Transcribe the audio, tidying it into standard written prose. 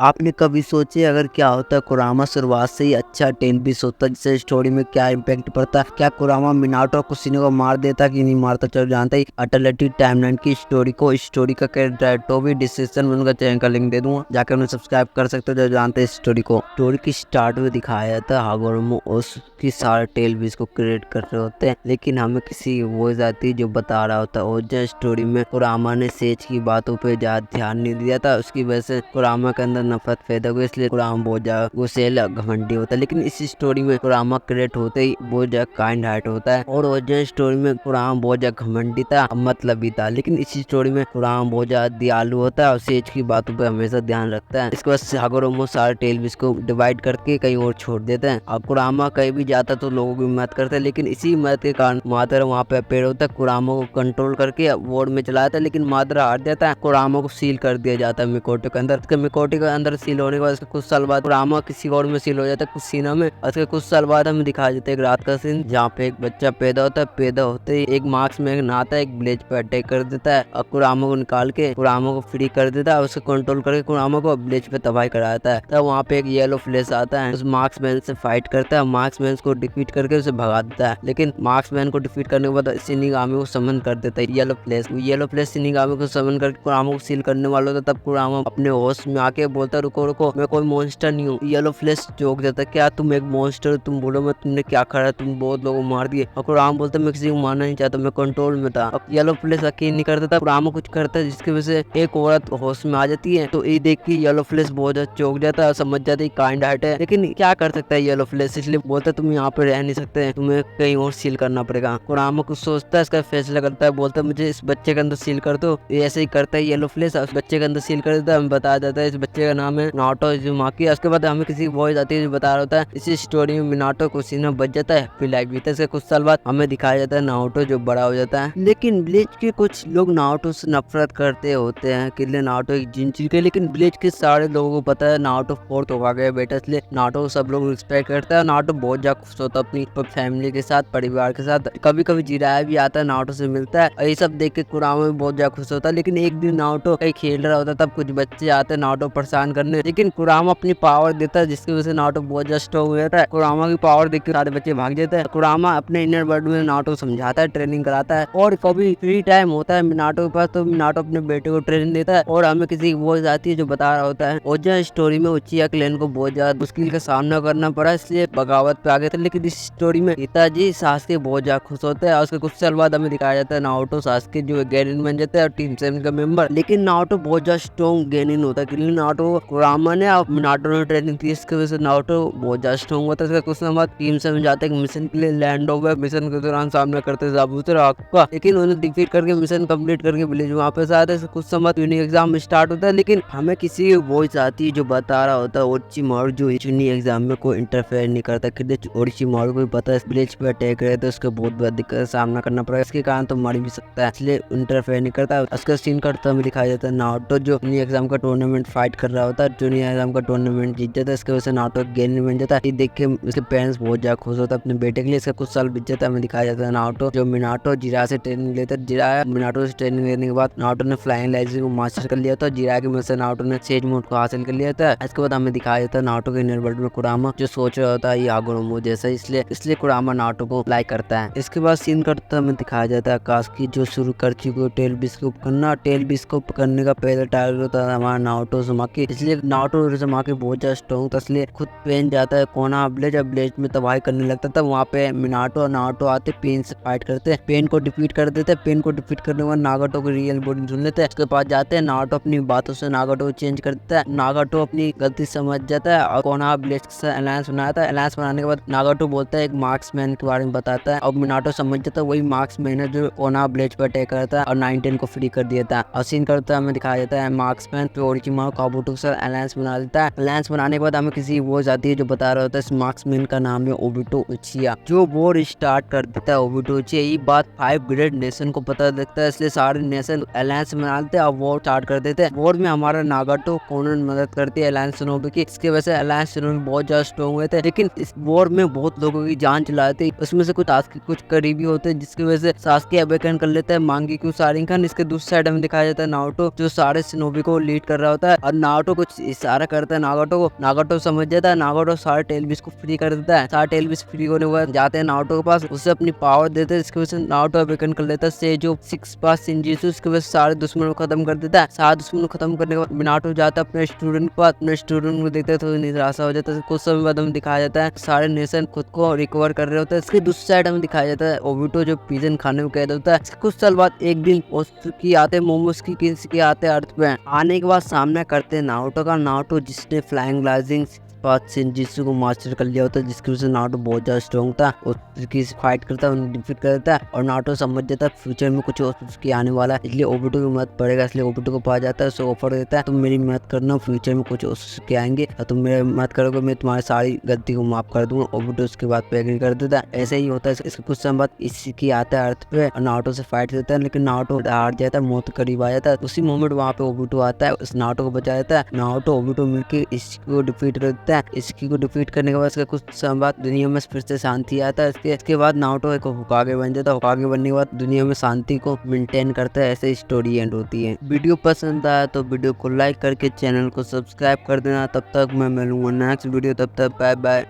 आपने कभी सोचे अगर क्या होता कुरामा शुरुआत से ही अच्छा 10 पीस होता, जिससे स्टोरी में क्या इम्पैक्ट पड़ता? क्या कुरामा मिनाटो को सीने को मार देता कि नहीं मारता? चलो जानते ही अल्टरनेटिव टाइमलाइन की स्टोरी का कैरेक्टर भी डिस्क्रिप्शन में उनका चैनल का लिंक दे दूंगा, जाकर उन्हें सब्सक्राइब कर सकते हो जो जानते हैं स्टोरी को। स्टोरी की स्टार्ट में दिखाया था हागोरोमो उसकी सारे टेल बीस को क्रिएट कर रहे होते हैं, लेकिन हमें किसी वो जाती जो बता रहा होता। ओरिजिनल स्टोरी में कुरामा ने सेज की बातों पे ज्यादा ध्यान नहीं दिया था, उसकी वजह से कुरामा के अंदर नफरत पैदा हुई, इसलिए कुरामा बहुत ज्यादा गुस्सैल घमंडी होता है। लेकिन इस स्टोरी में कुरामा क्रिएट होते ही बहुत ज्यादा काइंड हार्ट होता है, और ओरिजिनल स्टोरी में कुरामा बहुत ज्यादा घमंडी था, मतलबी था। लेकिन इस स्टोरी में कुरामा बहुत ज्यादा दयालु होता है और सेज की बातों पे हमेशा ध्यान रखता है। इसके बाद हागोरोमो सारे टेलबिस को डिवाइड करके कहीं और छोड़ देते हैं, और कुरामा कहीं भी जाता तो लोगों की मदद करता है। लेकिन इसी मदद के कारण मादरा वहाँ पे पेड़ होता है, कुरामा को कंट्रोल करके वॉर में चलाता है, लेकिन मादरा हार जाता है। कुरामा को सील कर दिया जाता है मिकोटो के अंदर। मिकोटो के अंदर सील होने के बाद कुछ साल बाद कुरामा किसी और में सील हो जाता है, कुछ सीना में। उसके कुछ साल बाद हमें दिखाया जाता है एक रात का सीन, जहाँ पे एक बच्चा पैदा होता है। पैदा होते ही एक मार्क्समैन आता है, एक ब्लेज पे अटैक कर देता है और कुरामा को निकाल के कुरामा को फ्री कर देता है। उसे कंट्रोल करके कुरामा को ब्लेज पे तबाही कराता है। तब वहाँ पे एक येलो फ्लैश आता है, उस मार्क्समैन से फाइट करता है, मार्क्समैन को डिफीट करके उसे भगा देता है। लेकिन मार्क्समैन को डिफीट करने के बाद शिनिगामी को समन कर देता है येलो फ्लैश शिनिगामी को समन करके कुरामा को सील करने वाला था। तब कुरामा अपने होश में आके बोलता है रुको रुको, मैं कोई मॉन्स्टर नहीं हूँ। येलो फ्लैश चौंक जाता है, क्या तुम एक मॉन्स्टर? तुम बोलो मैं, तुमने क्या करा? तुम बहुत लोगों को मार दिए। और कुरामा बोलता मैं किसी को मारना नहीं चाहता, मैं कंट्रोल में था। अब येलो फ्लैश यकीन नहीं करता था, कुरामा कुछ करता है जिसकी वजह से एक औरत होश में आ जाती है। तो ये देख के येलो फ्लैश बहुत ज्यादा चौंक जाता है, समझ जाता है काइंड हार्ट है, लेकिन क्या कर सकता है येलो फ्लैश, इसलिए बोलता तुम यहाँ पे रह नहीं सकते, तुम्हें कहीं और सील करना पड़ेगा। कुरामा कुछ सोचता है, इसका फैसला करता है, बोलता है मुझे इस बच्चे के अंदर सील कर दो। ऐसे ही करता है येलो फ्लैश, उस बच्चे के अंदर सील कर देता है। हमें बताया जाता है इस बच्चे का नाम है नाटो इजुमाकी। उसके बाद हमें किसी वॉइस आती है जो बता रहा होता है इसी स्टोरी में मिनाटो को सीना बच जाता है, फिर लाइफ बीता है। कुछ साल बाद हमें दिखाया जाता है नारुतो जो बड़ा हो जाता है। लेकिन ब्लीच के कुछ लोग नारुतो से नफरत करते होते हैं कि नारुतो एक जिंची के, लेकिन ब्लीच के सारे लोगों को पता है नारुतो फोर्थ होगा गया बेटा, इसलिए नारुतो को सब लोग रिस्पेक्ट करते हैं। नारुतो बहुत ज्यादा खुश होता है अपनी फैमिली के साथ, परिवार के साथ। कभी कभी जिराया भी आता है, नारुतो से मिलता है, और ये सब देख के कुरामा भी बहुत ज्यादा खुश होता है। लेकिन एक दिन नारुतो कहीं खेल रहा होता है, तब कुछ बच्चे आते हैं नारुतो परेशान करने, लेकिन कुरामा अपनी पावर देता है जिसकी वजह से नारुतो बहुत ज्यादा स्ट्रॉन्ग हो जाता है। कुरामा की पावर देख के सारे बच्चे भाग जाते हैं। कुरामा अपने इनर वर्ल्ड में नारुतो समझाता है, ट्रेनिंग कराता है, और कभी फ्री टाइम होता है मिनाटो के पास तो मिनाटो अपने बेटे को ट्रेनिंग देता है। और हमें किसी वॉइस आती है जो बता रहा होता है ओरिजिनल स्टोरी में उचिया क्लैन को बहुत ज्यादा मुश्किल का सामना करना पड़ा, इसलिए बगावत पे आ गए थे। लेकिन इस स्टोरी में पिताजी सासके बहुत ज्यादा खुश होते हैं, और उसके कुछ साल बाद हमें दिखाया जाता है नारुतो सासके जो गेनिन बन जाता है और टीम 7 का मेंबर। लेकिन नारुतो बहुत ज्यादा स्ट्रॉन्ग गेनिन होता है, क्योंकि नारुतो कुरामा ने और मिनाटो ने ट्रेनिंग दी, इसकी वजह से नारुतो बहुत ज्यादा स्ट्रॉन्ग होता है। कुछ समय बाद टीम 7 जाते हैं मिशन के लिए लैंड ओवर, मिशन के दौरान सामना करते हैं जाबुतरा का, लेकिन उन्हें डिफीट करके मिशन कंप्लीट करके विलेज वापस आते हैं। कुछ समय यूनिक एग्जाम स्टार्ट होता है, लेकिन हमें किसी वॉइस आती है जो बता रहा होता है ओरोचिमारू जो यूनिक एग्जाम में कोई इंटरफेयर नहीं करता, क्योंकि ओरोचिमारू को पता है विलेज पे अटैक रहे तो उसको बहुत बड़ा दिक्कत का सामना करना पड़ेगा, इसके कारण तो मर भी सकता है, इसलिए इंटरफेयर नहीं करता। उसका सीन करता हमें दिखाया जाता है नारुतो जो यूनिक एग्जाम का टूर्नामेंट फाइट कर रहा होता है, यूनिक एग्जाम का टूर्नामेंट जीत जाता है, इसकी वजह से नारुतो गेनिन बन जाता है। ये देख के उसके पेरेंट्स बहुत ज्यादा खुश होता है अपने बेटे के लिए। इसका कुछ साल बीत जाता है, हमें दिखाया जाता है नारुतो जो मिनाटो जिरा से ट्रेनिंग लेता है। जिरा मिनाटो से ट्रेनिंग लेने के बाद नारुतो ने फ्लाइंग लाइसेंस को मास्टर कर लिया था, जिरा की मदद से नारुतो ने सेज मोड को हासिल कर लिया था। इसके बाद हमें दिखाया जाता है नारुतो के इनर वर्ल्ड में कुरामा जो सोच रहा होता है ये हागोरोमो जैसा, इसलिए कुरामा नारुतो को लाइक करता है। इसके बाद सीन करता हमें दिखाया जाता है आकाश जो शुरू कर चुकी टेल बीस को पकड़ना। टेल बीस को पकड़ने का पहला टारगेट होता है हमारा नारुतो उज़ुमाकी, इसलिए नारुतो उज़ुमाकी बहुत ज्यादा स्ट्रॉन्ग था, इसलिए खुद पेन जाता है कोना ब्लेज में तबाही करने लगता था। वहाँ पे मिनाटो और नारुतो आते पेन से फाइट करते हैं, पेन को डिफीट कर देते हैं। पेन को डिफीट करने के बाद नागाटो की रियल बॉडी ढूंढ लेते हैं, उसके पास जाते हैं। नारुतो अपनी बातों से नागाटो को चेंज कर देता है, नागाटो अपनी गलती समझ जाता है और कोना ब्लेज से अलायंस बनाया था। अलायंस बनाने के बाद नागाटो बोलता है एक मार्क्समैन के बारे में बताता है, और मिनाटो समझ जाता है वही मार्क्समैन है जो कोना ब्लेज पर अटैक करता है और 910 को फ्री कर दिया था। और सीन करता है हमें दिखाया जाता है मार्क्समैन जो ओरोचिमारू काबुतो के साथ अलायंस बना देता है। अलायंस बनाने के बाद हमें किसी वो जाती है जो बता रहा होता है इस मार्क्समैन का नाम है ओबिटो उचिया, जो वॉर स्टार्ट कर देता है। ओबिटो उचिया ये बात 5 ग्रेट नेशन को पता लगता है, इसलिए सारे नेशन अलायंस बना लेते हैं और वॉर स्टार्ट कर देते हैं। वॉर में हमारा नागाटो कोनन मदद करती है अलायंस शिनोबी की, इसकी वजह से अलायंस शिनोबी बहुत ज्यादा स्ट्रॉन्ग हुए थे। लेकिन इस वॉर में बहुत लोगों की जान चला थे, उसमें से कुछ करीबी होते हैं, जिसकी वजह से सासके अवेकन कर लेता है मांगी क्यू सारिंगन। इसके दूसरी साइड हमें दिखाया जाता है नारुतो जो सारे शिनोबी को लीड कर रहा होता है, और नारुतो नागाटो कुछ इशारा करता है नागाटो को, नागाटो समझ जाता है, नागाटो सारे टेल बीस को फ्री कर देता है। सारे टेल बीस फ्री होने के बाद जाते हैं नारुतो के पास, उसे अपनी पावर देते हैं, इसकी वजह से नारुतो अवेकन कर लेता है सेजो 6 पास शिनजुत्सु, इसके वजह से सारे दुश्मनों को खत्म कर देता है। सारे दुश्मनों को खत्म करने के बाद मिनाटो जाता है अपने स्टूडेंट के पास, अपने स्टूडेंट को देखते तो निराशा हो जाता है। कुछ समय बाद हमें दिखाया जाता है सारे नेशन खुद को रिकवर कर रहे होते हैं। इसके दूसरी साइड हमें दिखाया जाता है ओबिटो जो पिजन खाने में कैद होता है। कुछ साल बाद एक दिन उसकी आते मोमोस की किसी के आते अर्थ पे, आने के बाद सामना करते हैं नारुतो का। नारुतो जिसने फ्लाइंग ब्लास्टिंग बाद शिनजुत्सु को मास्टर कर लिया होता है, जिसकी वजह से नारुतो बहुत ज्यादा स्ट्रॉन्ग था, उसकी फाइट करता है, उन्हें डिफीट कर देता है। और नारुतो समझ जाता है फ्यूचर में कुछ उसकी आने वाला है, इसलिए ओबिटो की मदद पड़ेगा, इसलिए ओबिटो को पास जाता है, उसे ऑफर देता है तुम मेरी मदद करना, फ्यूचर में कुछ उसके आएंगे और तुम मेरी मदद करोगे, मैं तुम्हारी सारी गलती को माफ कर दूंगा। ओबिटो उसके बाद पे एग्री कर देता है। ऐसे ही होता है। इसके कुछ समय बाद इसकी आता है अर्थ पे और नारुतो से फाइट करता है, लेकिन नारुतो हार जाता है, मौत करीब आ जाता है। उसी मोमेंट वहाँ पे ओबिटो आता है, उस नारुतो को बचा देता है। नारुतो ओबिटो मिलकर इसको डिफीट कर देता है। इसकी को डिफीट करने के बाद इसका कुछ समय बाद दुनिया में फिर से शांति आता है। इसके बाद नारुतो एक होकागे बन जाता है। होकागे बनने के बाद दुनिया में शांति को मेंटेन करता है। ऐसे स्टोरी एंड होती है। वीडियो पसंद आया तो वीडियो को लाइक करके चैनल को सब्सक्राइब कर देना। तब तक मैं मिलूंगा नेक्स्ट वीडियो, तब तक बाय बाय।